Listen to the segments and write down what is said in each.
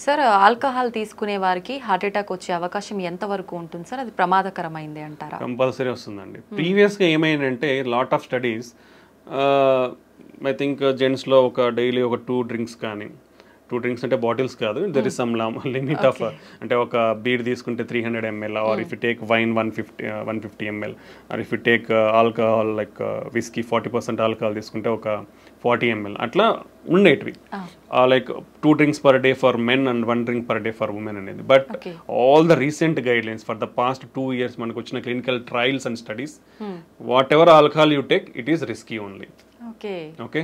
Sir alcohol తీసుకునే వారికి heart attack వచ్చే అవకాశం ఎంత వరకు ఉంటుంది సార్? అది ప్రమాదకరమైంది అంటారా? కంపల్సరీ వస్తుందండి. ప్రీవియస్గా ఏమైందంటే lot of studies I think జెంట్స్లో ఒక డైలీ ఒక 2 డ్రింక్స్ కానీ 2 డ్రింక్స్ అంటే బాటిల్స్ కాదు, there is some limit of, అంటే ఒక బీర్ తీసుకుంటే 300 ml, or if you take wine 150 ml, or if you take alcohol like whisky 40% alcohol తీసుకుంటే ఒక 40 ml అట్లా ఉండేటివి. Like 2 drinks per day for men and 1 drink per day for women అనేది. But all the recent guidelines for the past 2 years మనకు వచ్చిన clinical trials and studies, what ever alcohol you take it is risky only. Okay,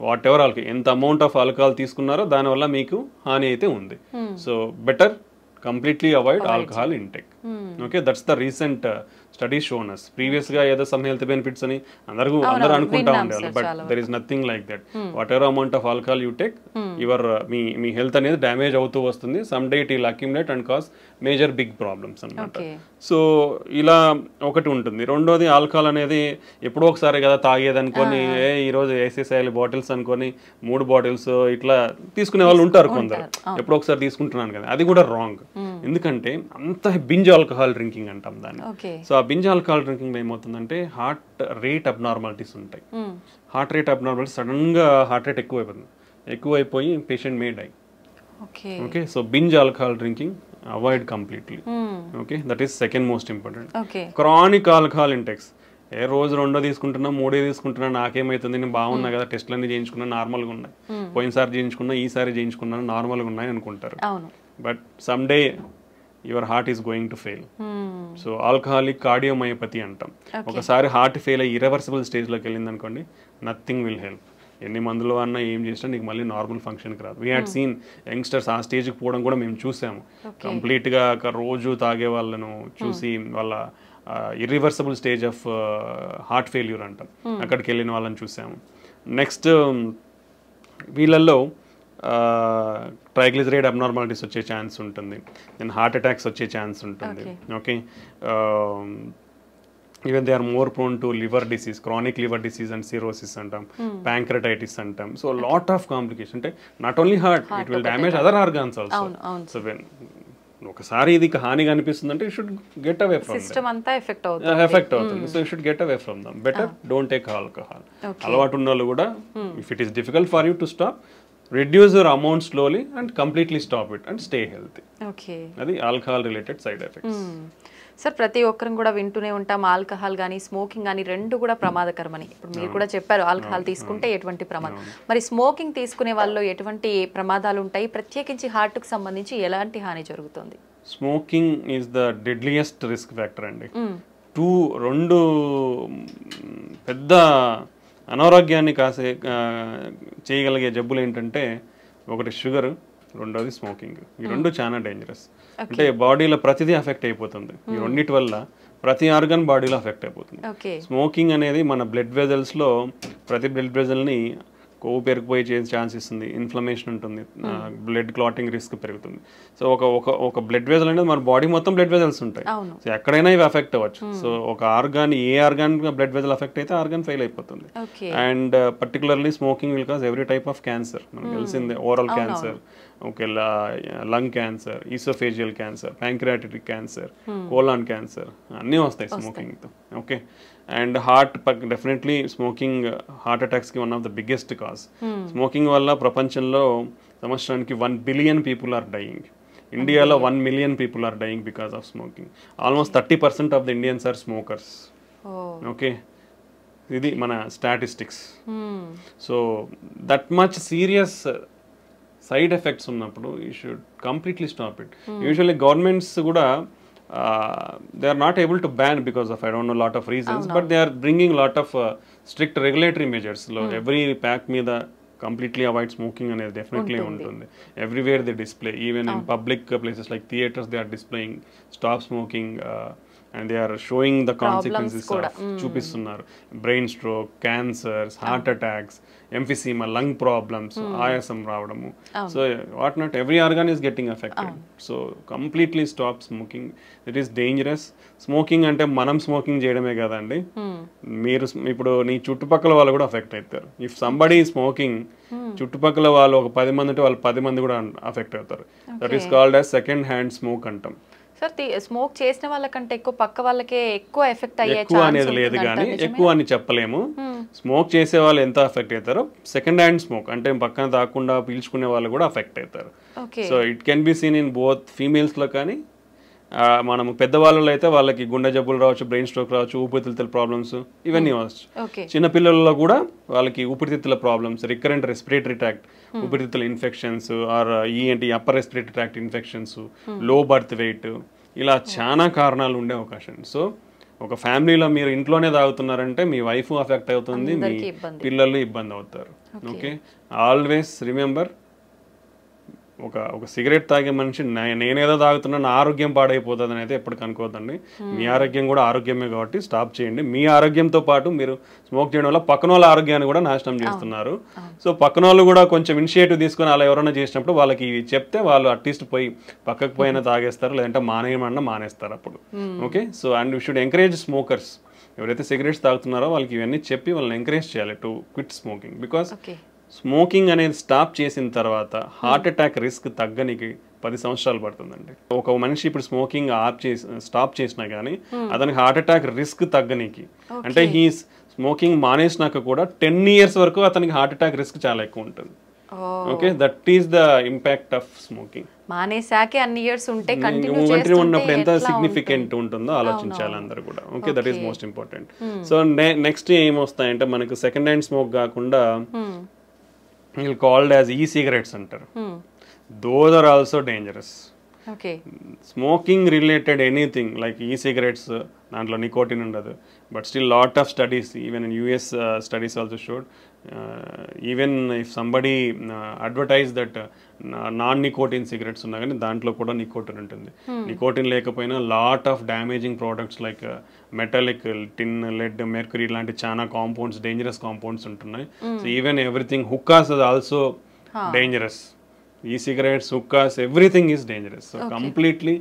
whatever alcohol, ఎంత amount of alcohol తీసుకున్నారో దానివల్ల మీకు హాని అయితే ఉంది. So better completely avoid alcohol intake. Okay, that's the recent studies shown us. ప్రీవియస్గా ఏదో some health benefits అని అందరూ అనుకుంటా ఉండేవాళ్ళు, but there is nothing like that. Whatever amount of alcohol you take, your మీ హెల్త్ అనేది damage అవుతూ వస్తుంది. Some day it will accumulate and cause major big problems అన్నమాట. సో ఇలా ఒకటి ఉంటుంది. రెండోది, ఆల్కహాల్ అనేది ఎప్పుడో ఒకసారి కదా తాగేది అనుకొని ఈరోజు వేసేసేయాలి బాటిల్స్ అనుకొని 3 బాటిల్స్ ఇట్లా తీసుకునే వాళ్ళు ఉంటారు కొందరు. ఎప్పుడో ఒకసారి తీసుకుంటున్నాను కదా, అది కూడా రాంగ్. ఎందుకంటే అంత బింజ్ ఆల్కహాల్ డ్రింకింగ్ అంటాం దాన్ని. సో ఆ బింజ్ ఆల్కహాల్ డ్రింకింగ్ ఏమవుతుందంటే హార్ట్ రేట్ అబ్నార్మాలిటీస్ ఉంటాయి. హార్ట్ రేట్ అబ్నార్మాలిటీస్, సడన్గా హార్ట్ రేట్ ఎక్కువైపోయి patient may die. Okay, so binge alcohol drinking avoid completely. Okay, that is second most important. Chronic alcohol intakes, రోజు 2 తీసుకుంటున్నా 3 తీసుకుంటున్నా, నాకేమవుతుంది, నేను బాగున్నా కదా, టెస్ట్లన్నీ చేయించుకున్నా నార్మల్గా ఉన్నాయి, పోయినసారి చేయించుకున్నా ఈసారి చేయించుకున్నాను నార్మల్గా ఉన్నాయి అనుకుంటారు. But some day your heart is going to fail. So alcoholic cardiomyopathy అంటాం. ఒకసారి హార్ట్ ఫెయిల్ అయ్యి ఇర్రివర్సిబుల్ స్టేజ్లోకి వెళ్ళింది అనుకోండి, నథింగ్ విల్ హెల్ప్. ఎన్ని మందులు అన్నా ఏం చేసినా నీకు మళ్ళీ నార్మల్ ఫంక్షన్కి రాదు. వీ హ్యాడ్ సీన్ యంగ్స్టర్స్ ఆ స్టేజ్కి పోవడం కూడా మేము చూసాము. కంప్లీట్గా రోజు తాగే వాళ్ళను చూసి వాళ్ళ irreversible stage of heart failure అంటాం, అక్కడికి వెళ్ళిన వాళ్ళని చూసాము. నెక్స్ట్ వీళ్ళల్లో ట్రైగ్లిజరైడ్ అబ్నార్మాలిటీస్ వచ్చే ఛాన్స్ ఉంటుంది, దెన్ హార్ట్ అటాక్స్ వచ్చే ఛాన్స్ ఉంటుంది. Okay, even they are more prone to liver disease, chronic liver disease and cirrhosis అంటాం, ప్యాంక్రటైటిస్ అంటాం. సో లాట్ ఆఫ్ కాంప్లికేషన్, అంటే not only heart, it will damage other organs also. So when ఒకసారి ఇది హానిగా అనిపిస్తుంది అంటే you should get away from effect అవుతుంది. So you should get away from them. Better don't take alcohol. అలవాటు ఉన్న వాళ్ళు కూడా, if it is difficult for you to stop, reduce your amount slowly and completely stop it and stay healthy. అది alcohol related side effects. Sir, ప్రతి ఒక్కరం కూడా వింటూనే ఉంటాం ఆల్కహాల్ కానీ స్మోకింగ్ కానీ 2 కూడా ప్రమాదకరమని. ఇప్పుడు మీరు కూడా చెప్పారు ఆల్కహాల్ తీసుకుంటే ఎటువంటి ప్రమాదం, మరి స్మోకింగ్ తీసుకునే వాళ్ళు ఎటువంటి ప్రమాదాలు ఉంటాయి, ప్రత్యేకించి హార్ట్కి సంబంధించి ఎలాంటి హాని జరుగుతుంది? Smoking is the deadliest risk factor అండి. 2 పెద్ద అనారోగ్యాన్ని చేయగలిగే జబ్బులు ఏంటంటే, ఒకటి షుగర్, రెండోది స్మోకింగ్. ఈ 2 చాలా డేంజరస్. అంటే బాడీలో ప్రతిదీ అఫెక్ట్ అయిపోతుంది. ఈ 2 వల్ల ప్రతి ఆర్గన్ బాడీలో అఫెక్ట్ అయిపోతుంది. స్మోకింగ్ అనేది మన బ్లడ్ వెజల్స్లో ప్రతి బ్లడ్ వెజల్ని కొవ్వు పెరిగిపోయి చేసే ఛాన్స్ ఇస్తుంది, ఇన్ఫ్లమేషన్ ఉంటుంది, బ్లడ్ క్లాటింగ్ రిస్క్ పెరుగుతుంది. సో ఒక బ్లడ్ వెజల్ అనేది మన బాడీ మొత్తం బ్లడ్ వెజల్స్ ఉంటాయి. సో ఎక్కడైనా ఇవి అఫెక్ట్ అవ్వచ్చు. సో ఒక ఆర్గాన్, ఏ ఆర్గాన్ బ్లడ్ వెజల్ అఫెక్ట్ అయితే ఆర్గాన్ ఫెయిల్ అయిపోతుంది. And particularly smoking will cause every type of cancer. మనకు తెలిసిందే, oral cancer, okay, lung cancer, esophageal cancer, pancreatic cancer, colon cancer అన్నీ వస్తాయి స్మోకింగ్తో. Okay, and heart definitely smoking heart అటాక్స్కి one of the biggest cause. Smoking వల్ల ప్రపంచంలో సంవత్సరానికి 1 billion people are dying. ఇండియాలో 1 million people are dying because of smoking. Almost 30% of the Indians are smokers. Okay, ఇది మన statistics. So that much serious side effects ఉన్నప్పుడు you should completely stop it. Usually governments కూడా they are not able to ban because of I don't know lot of reasons, but they are bringing lot of strict regulatory measures. Every pack మీద completely avoid smoking అనేది definitely ఉంటుంది. Everywhere they display, even in public places like theaters they are displaying stop smoking and they are showing the consequences చూపిస్తున్నారు. Brain stroke, cancers, heart attacks, emphysema, lung problems, ఆయాసం రావడము. So what not every organ is getting affected. So completely stop smoking. It is dangerous. Smoking అంటే మనం smoking చేయడమే కదండి, మీరు ఇప్పుడు నీ చుట్టుపక్కల వాళ్ళు కూడా అఫెక్ట్ అవుతారు. ఇఫ్ సంబడీ స్మోకింగ్, చుట్టుపక్కల వాళ్ళు ఒక 10 మంది ఉంటే వాళ్ళు 10 మంది కూడా అఫెక్ట్ అవుతారు. That is called as second hand smoke అంటాం. సార్ స్మోక్ చేసిన వాళ్ళకంటే ఎక్కువ పక్క వాళ్ళకే ఎక్కువ ఎఫెక్ట్ అయ్యే ఎక్కువ అనేది లేదు కానీ ఎక్కువ అని చెప్పలేము. స్మోక్ చేసే వాళ్ళు ఎంత ఎఫెక్ట్ అవుతారో సెకండ్ హ్యాండ్ స్మోక్ అంటే పక్కన దాక్కుండా పీల్చుకునే వాళ్ళు కూడా అఫెక్ట్ అవుతారు. So it can be seen in both females లో కానీ మనము పెద్దవాళ్ళలో అయితే వాళ్ళకి గుండె జబ్బులు రావచ్చు, బ్రెయిన్ స్ట్రోక్ రావచ్చు, ఊపిరితిత్తుల ప్రాబ్లమ్స్ ఇవన్నీ వచ్చు. చిన్నపిల్లల్లో కూడా వాళ్ళకి ఊపిరితిత్తుల ప్రాబ్లమ్స్, రికరెంట్ రెస్పిరేటరీ ట్రాక్ట్ ఊపిరితిత్తుల infections, or upper respiratory tract infections, low birth weight, ఇలా చాలా కారణాలు ఉండే అవకాశం. సో ఒక ఫ్యామిలీలో మీరు ఇంట్లోనే తాగుతున్నారంటే మీ వైఫ్ అఫెక్ట్ అవుతుంది, మీ పిల్లలు ఇబ్బంది అవుతారు. ఓకే, ఆల్వేస్ రిమెంబర్, ఒక సిగరెట్ తాగే మనిషి నేనేదో తాగుతున్నా నా ఆరోగ్యం పాడైపోతుంది అని అయితే ఎప్పటికీ అనుకోవద్దండి. మీ ఆరోగ్యం కూడా ఆరోగ్యమే కాబట్టి స్టాప్ చేయండి. మీ ఆరోగ్యంతో పాటు మీరు స్మోక్ చేయడం వల్ల పక్కన వాళ్ళ ఆరోగ్యాన్ని కూడా నాశనం చేస్తున్నారు. సో పక్కన వాళ్ళు కూడా కొంచెం ఇనిషియేటివ్ తీసుకొని అలా ఎవరైనా చేసినప్పుడు వాళ్ళకి చెప్తే వాళ్ళు అట్లీస్ట్ పోయి పక్కకు పోయినా తాగేస్తారు, లేదంటే మానేయమన్నా మానేస్తారు అప్పుడు. Okay, so and you should encourage smokers. ఎవరైతే సిగరెట్స్ తాగుతున్నారో వాళ్ళకి ఇవన్నీ చెప్పి వాళ్ళని ఎంకరేజ్ చేయాలి to quit smoking. Because smoking అనేది స్టాప్ చేసిన తర్వాత హార్ట్ అటాక్ రిస్క్ తగ్గనికి 10 సంవత్సరాలు పడుతుందండి. ఒక మనిషి ఇప్పుడు స్మోకింగ్ స్టాప్ చేసినా కానీ అతనికి హార్ట్ అటాక్ రిస్క్ తగ్గనికి, అంటే హీ స్మోకింగ్ మానేసినాక కూడా 10 years వరకు అతనికి హార్ట్ అటాక్ రిస్క్ చాలా ఎక్కువ ఉంటుంది. Okay, that is the impact of smoking. మానేసాకే అన్ని ఇయర్స్ ఉంటే కంటిన్యూ ఉన్నప్పుడు ఎంత సిగ్నిఫికెంట్ ఉంటుందో ఆలోచించాలి అందరూ కూడా. Okay, that is most important. So next ఏమొస్తాయంటే మనకు సెకండ్ హ్యాండ్ స్మోక్ కాకుండా called as e-cigarettes అంటారు. Those are also dangerous. Okay. Smoking related anything like e-cigarettes, దాంట్లో నికోటిన్ ఉండదు. But still lot of studies, even in US studies also showed, even if somebody advertise that non-nicotine cigarettes ఉన్నా కానీ దాంట్లో కూడా nicotine ఉంటుంది. Nicotine లేకపోయినా lot of damaging products like metallic, tin, lead, mercury ఇలాంటి చాలా కాంపౌండ్స్, డేంజరస్ కాంపౌండ్స్ ఉంటున్నాయి. So even everything, hookahs is also dangerous. E-cigarettes, hookahs, everything is dangerous. So completely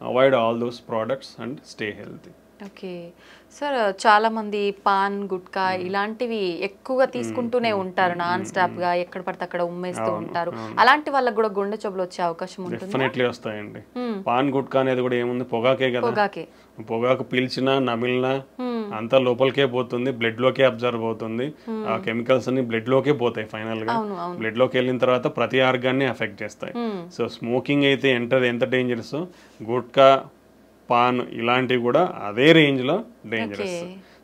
avoid all those products and stay healthy. Okay sir, చాలా మంది pan, gutka ఇలాంటివి ఎక్కువగా తీసుకుంటూనే ఉంటారు non stop గా, ఎక్కడ పడితే అక్కడ ఉమ్మేస్తూ ఉంటారు. అలాంటి వాళ్ళకి కూడా గుండె జబ్బులు వచ్చే అవకాశం ఉంటుంది. డెఫినెట్లీ వస్తాయండి. పాన్, గుట్కా అనేది కూడా ఏముంది, పొగాకే కదా. పొగాకు పీల్చినా నమిలినా అంతా లోపలికే పోతుంది, బ్లడ్ లోకే అబ్జర్వ్ అవుతుంది. ఆ కెమికల్స్ అన్ని బ్లడ్ లోకే పోతాయి. ఫైనల్ గా బ్లడ్ లోకి వెళ్ళిన తర్వాత ప్రతి ఆర్గాన్ని ఎఫెక్ట్ చేస్తాయి. సో స్మోకింగ్ అయితే ఎంత డేంజరస్, గుట్కా, పాన్ ఇలాంటివి కూడా అదే రేంజ్లో డేంజరస్.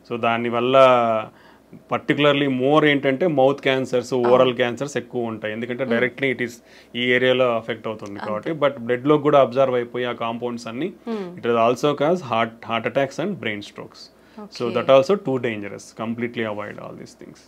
సో దానివల్ల పర్టికులర్లీ మోర్ ఏంటంటే మౌత్ క్యాన్సర్స్, ఓరల్ క్యాన్సర్స్ ఎక్కువ ఉంటాయి. ఎందుకంటే డైరెక్ట్లీ ఇట్ ఈస్ ఈ ఏరియాలో అఫెక్ట్ అవుతుంది కాబట్టి. బట్ బ్లడ్ లో కూడా అబ్జర్వ్ అయిపోయి ఆ కాంపౌండ్స్ అన్ని it is also cause heart attacks and brain strokes. So that also too dangerous. Completely avoid all these things.